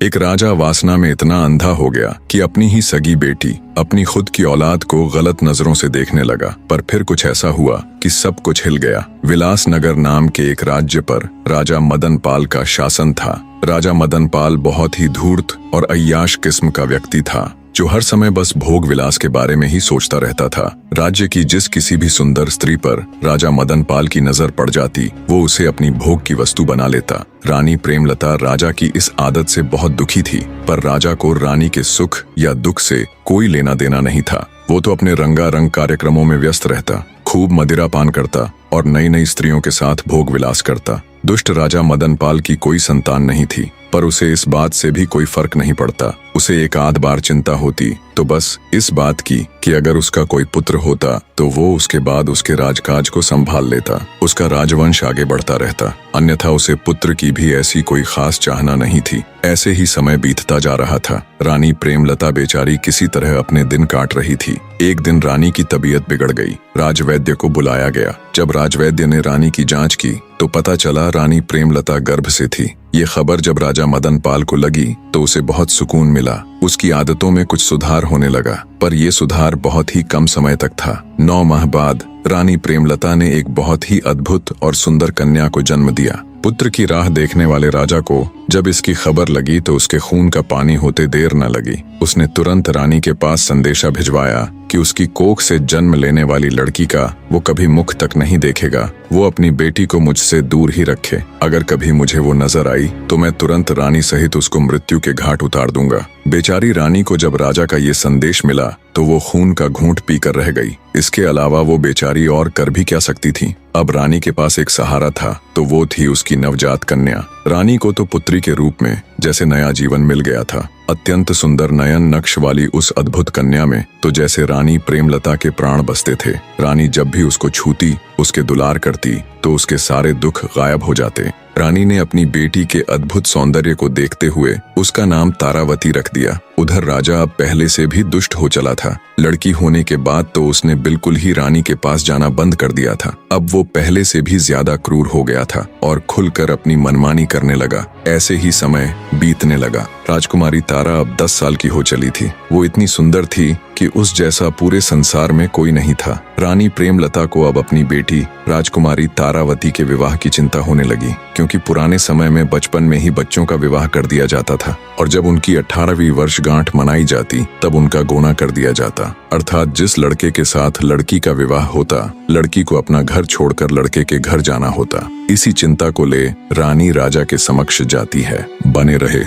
एक राजा वासना में इतना अंधा हो गया कि अपनी ही सगी बेटी, अपनी खुद की औलाद को गलत नजरों से देखने लगा। पर फिर कुछ ऐसा हुआ कि सब कुछ हिल गया। विलासनगर नाम के एक राज्य पर राजा मदन पाल का शासन था। राजा मदन पाल बहुत ही धूर्त और अय्याश किस्म का व्यक्ति था, जो हर समय बस भोग विलास के बारे में ही सोचता रहता था। राज्य की जिस किसी भी सुंदर स्त्री पर राजा मदन पाल की नजर पड़ जाती, वो उसे अपनी भोग की वस्तु बना लेता। रानी प्रेमलता राजा की इस आदत से बहुत दुखी थी, पर राजा को रानी के सुख या दुख से कोई लेना देना नहीं था। वो तो अपने रंगारंग कार्यक्रमों में व्यस्त रहता, खूब मदिरा पान करता और नई नई स्त्रियों के साथ भोग विलास करता। दुष्ट राजा मदन पाल की कोई संतान नहीं थी, पर उसे इस बात से भी कोई फर्क नहीं पड़ता। उसे एक आध बार चिंता होती तो बस इस बात की कि अगर उसका कोई पुत्र होता तो वो उसके बाद उसके राजकाज को संभाल लेता, उसका राजवंश आगे बढ़ता रहता। अन्यथा उसे पुत्र की भी ऐसी कोई खास चाहना नहीं थी। ऐसे ही समय बीतता जा रहा था। रानी प्रेमलता बेचारी किसी तरह अपने दिन काट रही थी। एक दिन रानी की तबीयत बिगड़ गई। राजवैद्य को बुलाया गया। जब राजवैद्य ने रानी की जांच की तो पता चला रानी प्रेमलता गर्भ से थी। ये खबर जब राजा मदन पाल को लगी तो उसे बहुत सुकून मिला। उसकी आदतों में कुछ सुधार होने लगा, पर यह सुधार बहुत ही कम समय तक था। 9 माह बाद रानी प्रेमलता ने एक बहुत ही अद्भुत और सुंदर कन्या को जन्म दिया। पुत्र की राह देखने वाले राजा को जब इसकी खबर लगी तो उसके खून का पानी होते देर न लगी। उसने तुरंत रानी के पास संदेशा भिजवाया कि उसकी कोख से जन्म लेने वाली लड़की का वो कभी मुख तक नहीं देखेगा। वो अपनी बेटी को मुझसे दूर ही रखे। अगर कभी मुझे वो नजर आई तो मैं तुरंत रानी सहित उसको मृत्यु के घाट उतार दूंगा। बेचारी रानी को जब राजा का ये संदेश मिला तो वो खून का घूंट पीकर रह गई। इसके अलावा वो बेचारी और कर भी क्या सकती थी। अब रानी के पास एक सहारा था, तो वो थी उसकी नवजात कन्या। रानी को तो पुत्री के रूप में जैसे नया जीवन मिल गया था। अत्यंत सुंदर नयन नक्श वाली उस अद्भुत कन्या में तो जैसे रानी प्रेमलता के प्राण बसते थे। रानी जब भी उसको छूती, उसके दुलार करती तो उसके सारे दुख गायब हो जाते। रानी ने अपनी बेटी के अद्भुत सौंदर्य को देखते हुए उसका नाम तारावती रख दिया। उधर राजा अब पहले से भी दुष्ट हो चला था। लड़की होने के बाद तो उसने बिल्कुल ही रानी के पास जाना बंद कर दिया था। अब वो पहले से भी ज्यादा क्रूर हो गया था और खुलकर अपनी मनमानी करने लगा। ऐसे ही समय बीतने लगा। राजकुमारी तारा अब 10 साल की हो चली थी। वो इतनी सुंदर थी कि उस जैसा पूरे संसार में कोई नहीं था। रानी प्रेमलता को अब अपनी बेटी राजकुमारी तारावती के विवाह की चिंता होने लगी, क्योंकि पुराने समय में बचपन में ही बच्चों का विवाह कर दिया जाता था और जब उनकी 18वीं वर्षगांठ मनाई जाती तब उनका गोना कर दिया जाता। अर्थात जिस लड़के के साथ लड़की का विवाह होता, लड़की को अपना घर छोड़कर लड़के के घर जाना होता। इसी चिंता को ले रानी राजा के समक्ष जाती है। बने रहे।